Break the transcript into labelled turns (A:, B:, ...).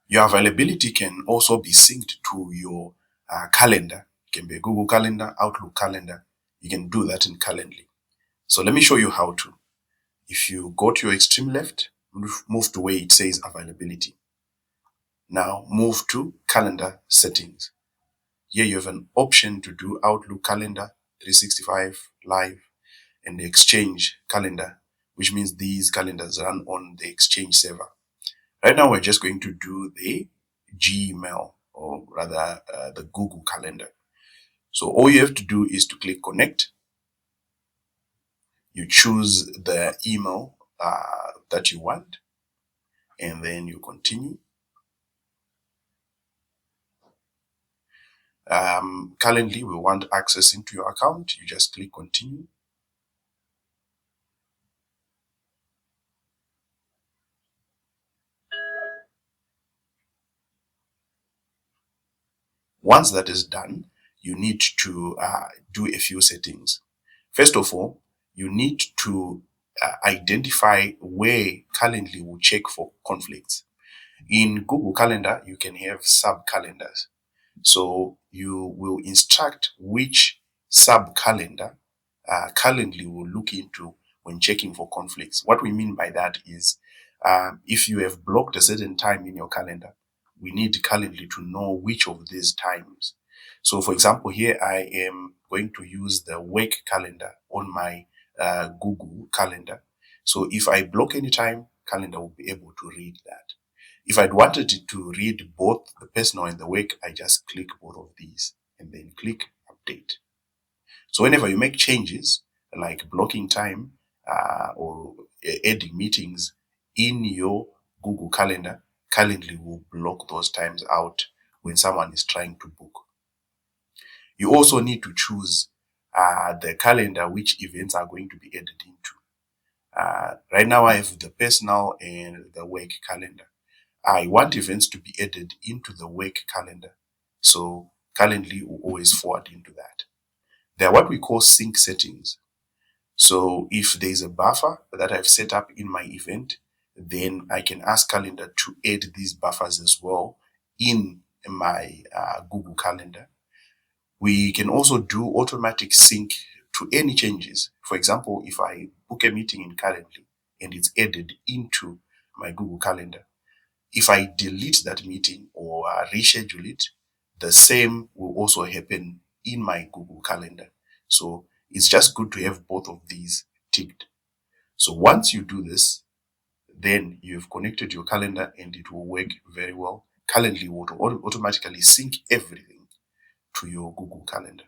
A: Your availability can also be synced to your calendar. It can be a Google Calendar, Outlook Calendar. You can do that in Calendly. So let me show you how to. If you go to your extreme left, move to where it says availability. Now move to calendar settings. Here you have an option to do Outlook Calendar, 365 Live, and the Exchange Calendar, which means these calendars run on the Exchange server. Right now, we're just going to do the Gmail, or rather the Google Calendar. So all you have to do is to click connect. You choose the email that you want, and then you continue. Calendly, we want access into your account. You just click continue. Once that is done, you need to do a few settings. First of all, you need to identify where Calendly will check for conflicts. In Google Calendar, you can have sub-calendars. So you will instruct which sub-calendar Calendly will look into when checking for conflicts. What we mean by that is if you have blocked a certain time in your calendar, we need Calendly to know which of these times. So for example, here I am going to use the work calendar on my Google Calendar. So if I block any time, Calendar will be able to read that. If I'd wanted it to read both the personal and the work, I just click both of these and then click update. So whenever you make changes like blocking time or adding meetings in your Google Calendar, Calendly will block those times out when someone is trying to book. You also need to choose the calendar which events are going to be added into. Right now I have the personal and the work calendar. I want events to be added into the work calendar. So Calendly will always forward into that. There are what we call sync settings. So if there's a buffer that I've set up in my event, then I can ask Calendar to add these buffers as well in my Google Calendar. We can also do automatic sync to any changes. For example, if I book a meeting in Calendly and it's added into my Google Calendar, if I delete that meeting or reschedule it, the same will also happen in my Google Calendar. So it's just good to have both of these ticked. So once you do this, then you've connected your calendar and it will work very well. Calendly will automatically sync everything to your Google Calendar.